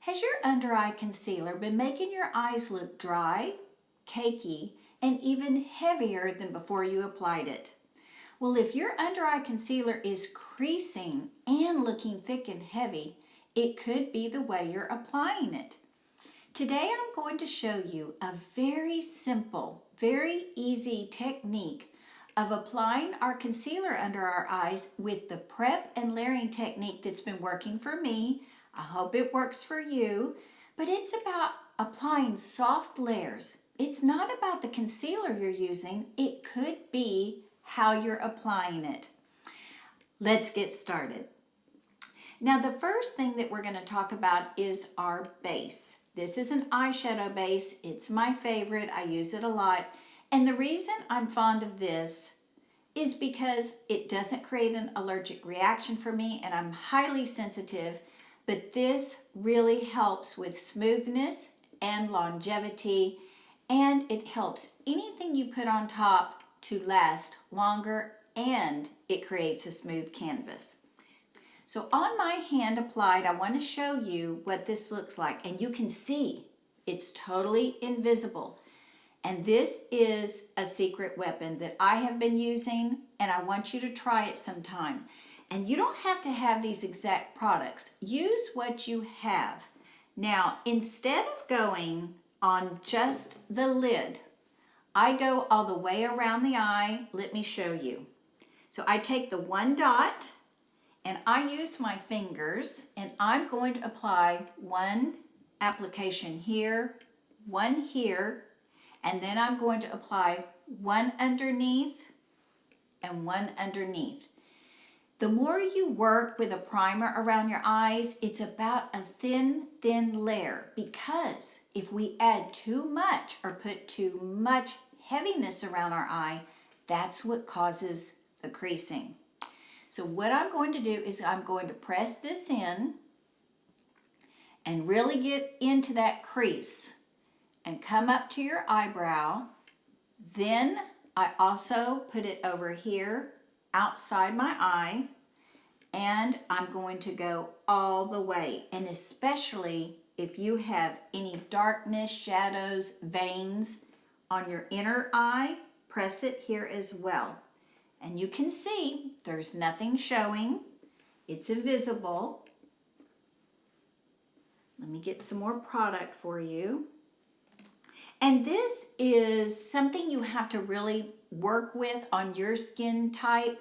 Has your under eye concealer been making your eyes look dry, cakey, and even heavier than before you applied it? Well, if your under eye concealer is creasing and looking thick and heavy, it could be the way you're applying it. Today I'm going to show you a very simple, very easy technique of applying our concealer under our eyes with the prep and layering technique that's been working for me. I hope it works for you, but it's about applying soft layers. It's not about the concealer you're using. It could be how you're applying it. Let's get started. Now, the first thing that we're going to talk about is our base. This is an eyeshadow base. It's my favorite. I use it a lot. And the reason I'm fond of this is because it doesn't create an allergic reaction for me, and I'm highly sensitive, but this really helps with smoothness and longevity, and it helps anything you put on top to last longer, and it creates a smooth canvas. So on my hand applied, I want to show you what this looks like, and you can see it's totally invisible. And this is a secret weapon that I have been using, and I want you to try it sometime. And you don't have to have these exact products. Use what you have. Now, instead of going on just the lid, I go all the way around the eye. Let me show you. So I take the one dot and I use my fingers, and I'm going to apply one application here, one here, and then I'm going to apply one underneath and one underneath. The more you work with a primer around your eyes, it's about a thin layer, because if we add too much or put too much heaviness around our eye, that's what causes the creasing. So what I'm going to do is I'm going to press this in and really get into that crease and come up to your eyebrow. Then I also put it over here outside my eye, and I'm going to go all the way. And especially if you have any darkness, shadows, veins on your inner eye, press it here as well. And you can see there's nothing showing. It's invisible. Let me get some more product for you. And this is something you have to really work with on your skin type.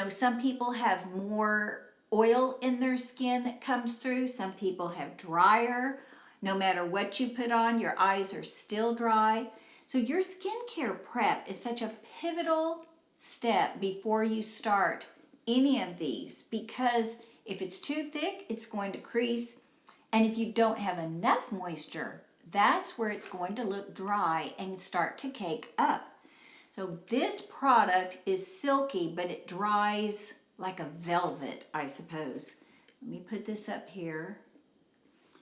Some people have more oil in their skin that comes through. Some people have drier. No matter what you put on, your eyes are still dry. So your skincare prep is such a pivotal step before you start any of these, because if it's too thick, it's going to crease. And if you don't have enough moisture, that's where it's going to look dry and start to cake up. So this product is silky, but it dries like a velvet, I suppose. Let me put this up here.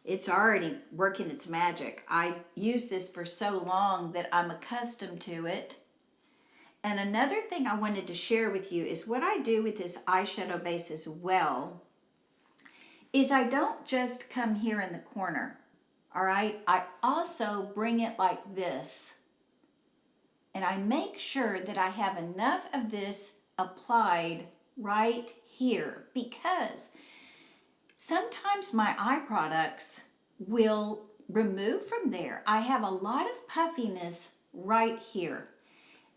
It's already working its magic. I've used this for so long that I'm accustomed to it. And another thing I wanted to share with you is what I do with this eyeshadow base as well is I don't just come here in the corner, all right? I also bring it like this, and I make sure that I have enough of this applied right here, because sometimes my eye products will remove from there. I have a lot of puffiness right here.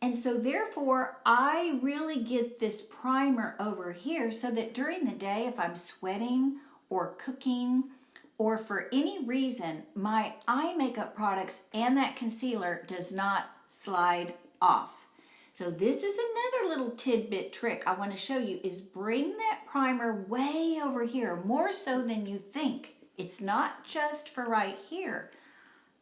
And so therefore, I really get this primer over here so that during the day, if I'm sweating or cooking or for any reason, my eye makeup products and that concealer does not slide off. So this is another little tidbit trick I want to show you, is bring that primer way over here, more so than you think. It's not just for right here.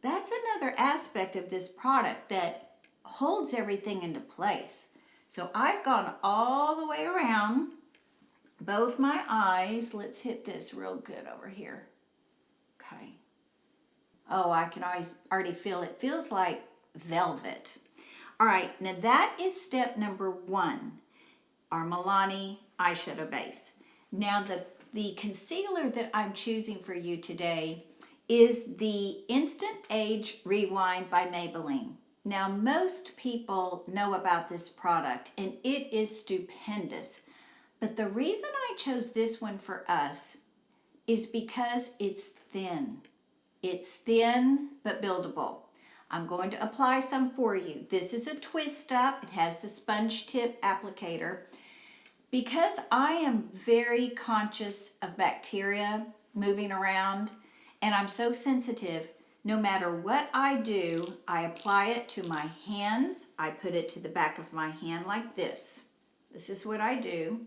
That's another aspect of this product that holds everything into place. So I've gone all the way around both my eyes. Let's hit this real good over here. Okay. Oh, I can already feel it. Feels like velvet. All right, now that is step number 1, our Milani eyeshadow base. Now the the concealer that I'm choosing for you today is the Instant Age Rewind by Maybelline. Now, most people know about this product and it is stupendous. But the reason I chose this one for us is because it's thin. It's thin but buildable. I'm going to apply some for you. This is a twist up. It has the sponge tip applicator. Because I am very conscious of bacteria moving around and I'm so sensitive, no matter what I do, I apply it to my hands. I put it to the back of my hand like this. This is what I do.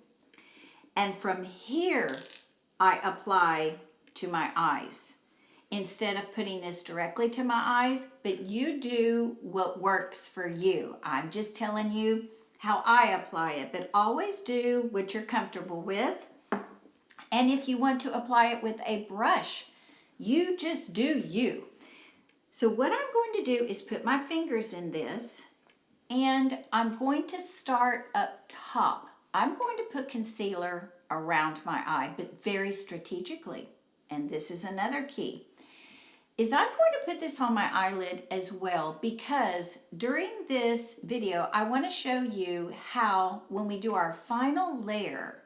And from here, I apply to my eyes instead of putting this directly to my eyes, but you do what works for you. I'm just telling you how I apply it, but always do what you're comfortable with. And if you want to apply it with a brush, you just do you. So what I'm going to do is put my fingers in this, and I'm going to start up top. I'm going to put concealer around my eye, but very strategically. And this is another key, is I'm going to put this on my eyelid as well, because during this video, I want to show you how when we do our final layer,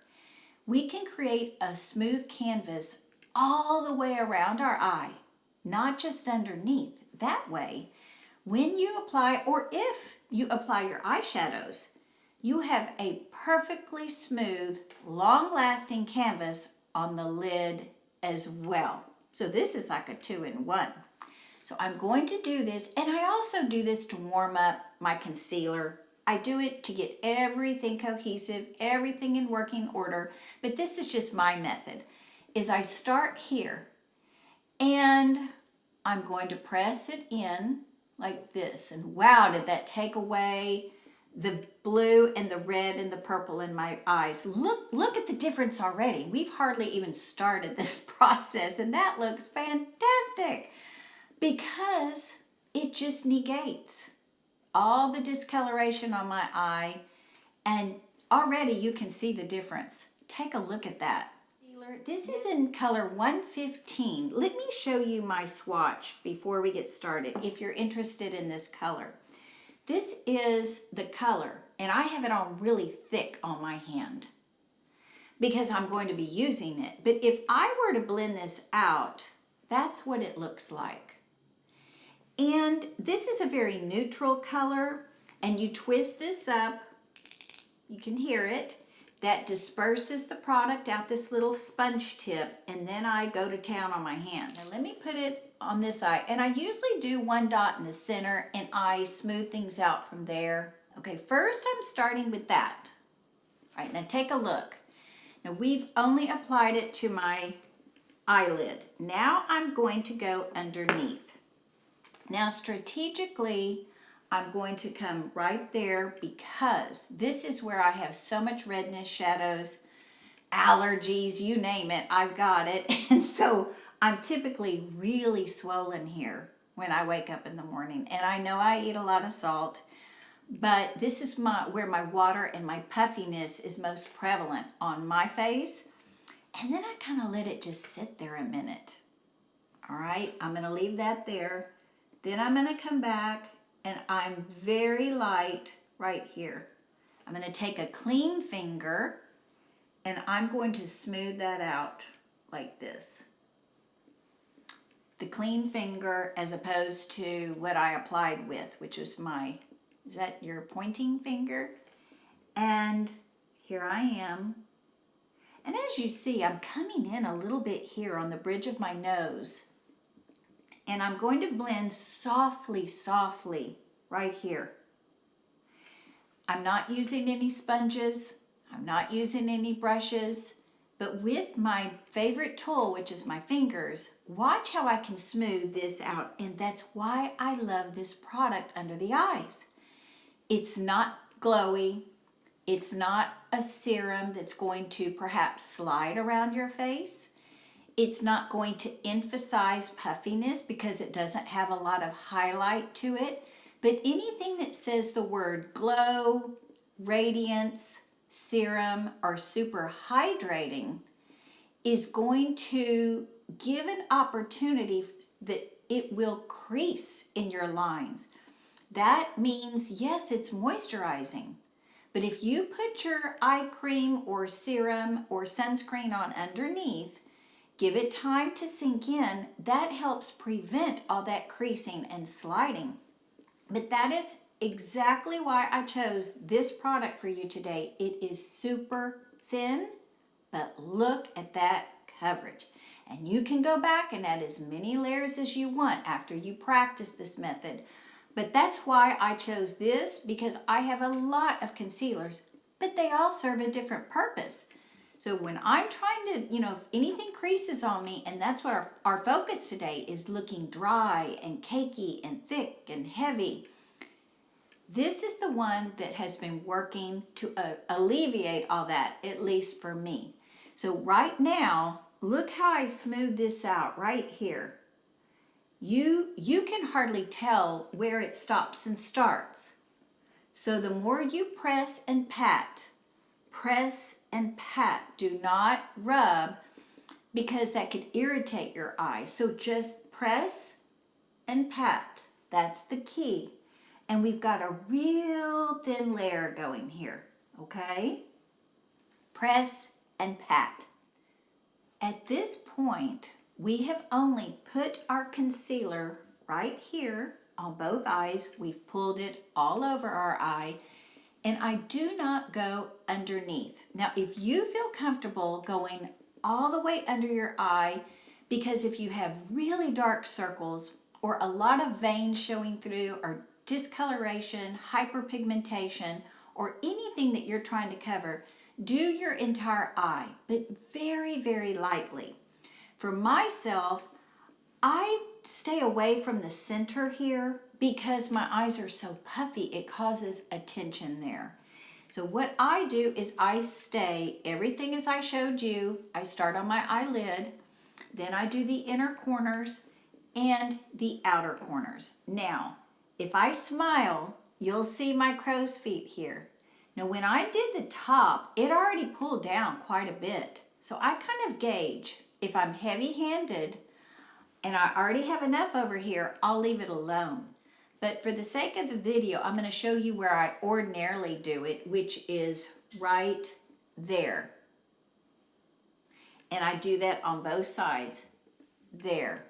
we can create a smooth canvas all the way around our eye, not just underneath. That way, when you apply, or if you apply your eyeshadows, you have a perfectly smooth, long-lasting canvas on the lid as well. So this is like a 2-in-1. So I'm going to do this, and I also do this to warm up my concealer. I do it to get everything cohesive, everything in working order, but this is just my method, is I start here, and I'm going to press it in like this. And wow, did that take away the blue and the red and the purple in my eyes. Look at the difference already. We've hardly even started this process, and that looks fantastic because it just negates all the discoloration on my eye, and already you can see the difference. Take a look at that. This is in color 115. Let me show you my swatch before we get started if you're interested in this color. This is the color, and I have it on really thick on my hand because I'm going to be using it. But if I were to blend this out, that's what it looks like. And this is a very neutral color, and you twist this up, you can hear it. That disperses the product out this little sponge tip, and then I go to town on my hand. Now let me put it on this eye, and I usually do one dot in the center and I smooth things out from there. Okay, first I'm starting with that. All right, now take a look. Now we've only applied it to my eyelid. Now I'm going to go underneath. Now strategically, I'm going to come right there because this is where I have so much redness, shadows, allergies, you name it, I've got it. And so I'm typically really swollen here when I wake up in the morning. And I know I eat a lot of salt, but this is where my water and my puffiness is most prevalent on my face. And then I kind of let it just sit there a minute. All right, I'm going to leave that there. Then I'm going to come back, and I'm very light right here. I'm going to take a clean finger, and I'm going to smooth that out like this. The clean finger as opposed to what I applied with, which is is that your pointing finger? And here I am. And as you see, I'm coming in a little bit here on the bridge of my nose. And I'm going to blend softly, softly right here. I'm not using any sponges. I'm not using any brushes. But with my favorite tool, which is my fingers, watch how I can smooth this out. And that's why I love this product under the eyes. It's not glowy. It's not a serum that's going to perhaps slide around your face. It's not going to emphasize puffiness because it doesn't have a lot of highlight to it. But anything that says the word glow, radiance, serum, or super hydrating is going to give an opportunity that it will crease in your lines. That means, yes, it's moisturizing. But if you put your eye cream or serum or sunscreen on underneath, give it time to sink in, that helps prevent all that creasing and sliding. But that is exactly why I chose this product for you today. It is super thin, but look at that coverage. And you can go back and add as many layers as you want after you practice this method. But that's why I chose this, because I have a lot of concealers, but they all serve a different purpose. So when I'm trying to, if anything creases on me, and that's what our focus today is, looking dry and cakey and thick and heavy, this is the one that has been working to alleviate all that, at least for me. So right now, look how I smooth this out right here. You can hardly tell where it stops and starts. So the more you press and pat, do not rub, because that could irritate your eye. So just press and pat, that's the key. And we've got a real thin layer going here, okay? Press and pat. At this point, we have only put our concealer right here on both eyes. We've pulled it all over our eye, and I do not go underneath. Now, if you feel comfortable going all the way under your eye, because if you have really dark circles or a lot of veins showing through or discoloration, hyperpigmentation, or anything that you're trying to cover, do your entire eye, but very, very lightly. For myself, I stay away from the center here because my eyes are so puffy, it causes a tension there. So what I do is I stay everything as I showed you. I start on my eyelid, then I do the inner corners and the outer corners. Now, if I smile, you'll see my crow's feet here. Now, when I did the top, it already pulled down quite a bit. So I kind of gauge. If I'm heavy-handed and I already have enough over here, I'll leave it alone. But for the sake of the video, I'm going to show you where I ordinarily do it, which is right there. And I do that on both sides, there.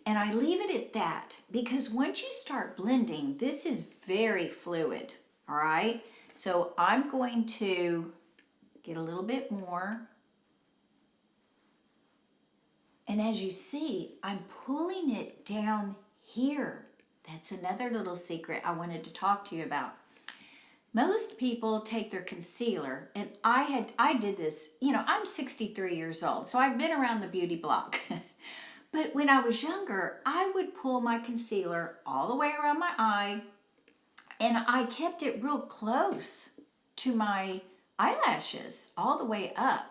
And I leave it at that because once you start blending, this is very fluid, all right? So I'm going to get a little bit more. And as you see, I'm pulling it down here. That's another little secret I wanted to talk to you about. Most people take their concealer, and I did this, I'm 63 years old, so I've been around the beauty block. But when I was younger, I would pull my concealer all the way around my eye, and I kept it real close to my eyelashes, all the way up.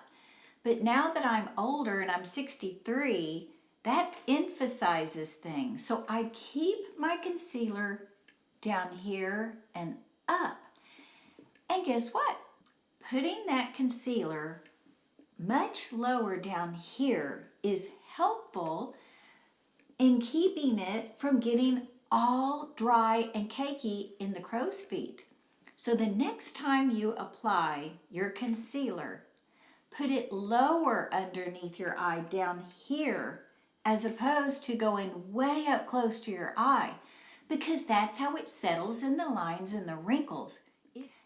But now that I'm older and I'm 63, that emphasizes things. So I keep my concealer down here and up. And guess what? Putting that concealer much lower down here is helpful in keeping it from getting all dry and cakey in the crow's feet. So the next time you apply your concealer, put it lower underneath your eye down here as opposed to going way up close to your eye, because that's how it settles in the lines and the wrinkles.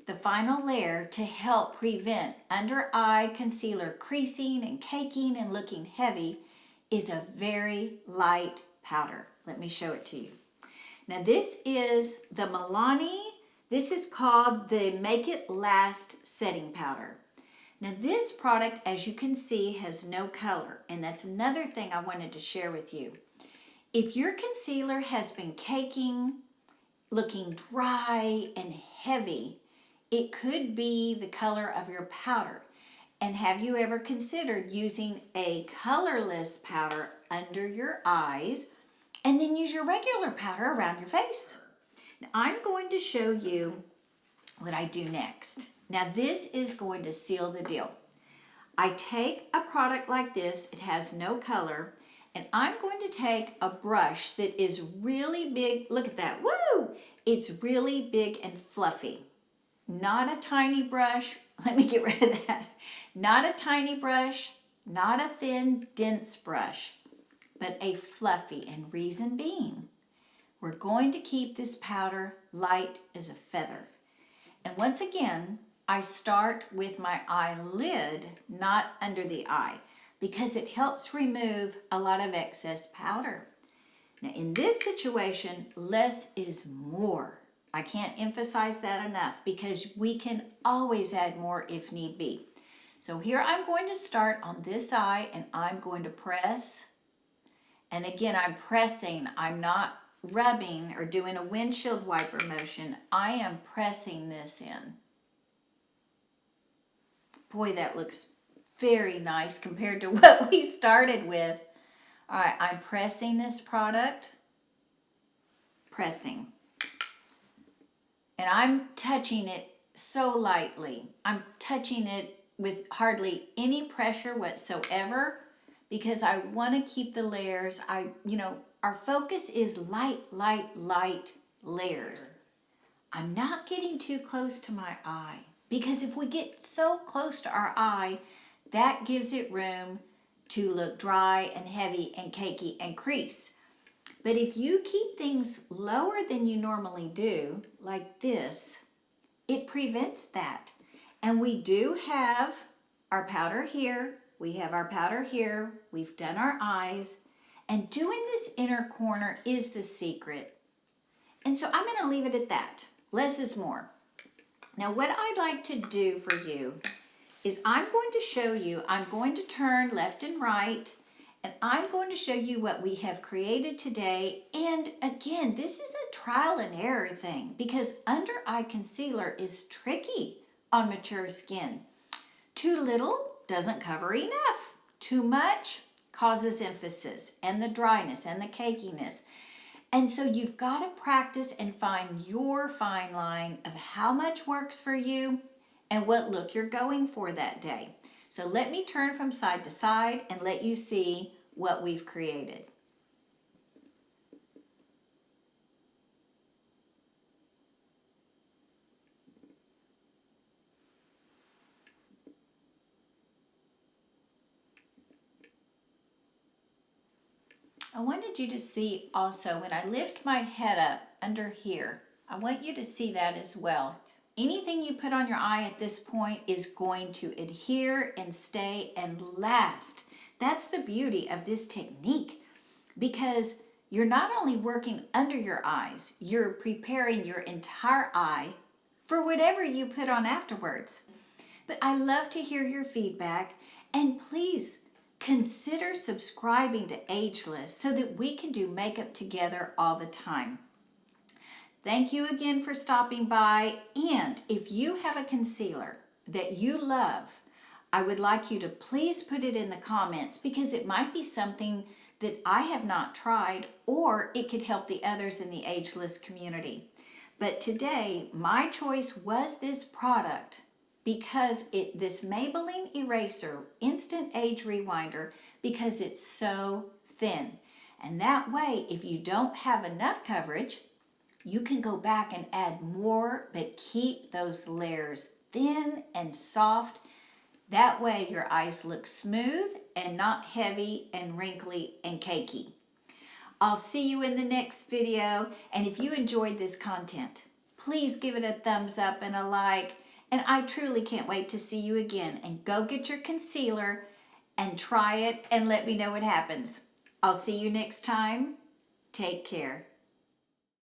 The final layer to help prevent under eye concealer creasing and caking and looking heavy is a very light powder. Let me show it to you. Now this is the Milani. This is called the Make It Last Setting Powder. Now this product, as you can see, has no color, and that's another thing I wanted to share with you. If your concealer has been caking, looking dry and heavy, it could be the color of your powder. And have you ever considered using a colorless powder under your eyes and then use your regular powder around your face? Now, I'm going to show you what I do next. Now this is going to seal the deal. I take a product like this, it has no color, and I'm going to take a brush that is really big. Look at that, woo! It's really big and fluffy. Not a tiny brush, let me get rid of that. Not a tiny brush, not a thin, dense brush, but a fluffy, and reason being, we're going to keep this powder light as a feather. And once again, I start with my eyelid, not under the eye, because it helps remove a lot of excess powder. Now in this situation, less is more. I can't emphasize that enough because we can always add more if need be. So here I'm going to start on this eye and I'm going to press. And again, I'm pressing, I'm not rubbing or doing a windshield wiper motion. I am pressing this in. Boy, that looks very nice compared to what we started with. All right, I'm pressing this product, pressing. And I'm touching it so lightly. I'm touching it with hardly any pressure whatsoever because I want to keep the layers. Our focus is light, light, light layers. I'm not getting too close to my eye because if we get so close to our eye, that gives it room to look dry and heavy and cakey and crease. But if you keep things lower than you normally do, like this, it prevents that. And we do have our powder here, we have our powder here, we've done our eyes, and doing this inner corner is the secret. And so I'm going to leave it at that. Less is more. Now what I'd like to do for you is I'm going to show you, I'm going to turn left and right, and I'm going to show you what we have created today. And again, this is a trial and error thing because under eye concealer is tricky on mature skin. Too little doesn't cover enough. Too much causes emphasis and the dryness and the cakiness. And so you've got to practice and find your fine line of how much works for you and what look you're going for that day. So let me turn from side to side and let you see what we've created. I wanted you to see also when I lift my head up under here, I want you to see that as well. Anything you put on your eye at this point is going to adhere and stay and last. That's the beauty of this technique because you're not only working under your eyes, you're preparing your entire eye for whatever you put on afterwards. But I love to hear your feedback and please consider subscribing to Ageless so that we can do makeup together all the time. Thank you again for stopping by, and if you have a concealer that you love, I would like you to please put it in the comments because it might be something that I have not tried or it could help the others in the Ageless community. But today, my choice was this product because this Maybelline Eraser Instant Age Rewinder because it's so thin. And that way, if you don't have enough coverage, you can go back and add more, but keep those layers thin and soft. That way your eyes look smooth and not heavy and wrinkly and cakey. I'll see you in the next video, and if you enjoyed this content, please give it a thumbs up and a like, and I truly can't wait to see you again. And go get your concealer and try it and let me know what happens. I'll see you next time. Take care.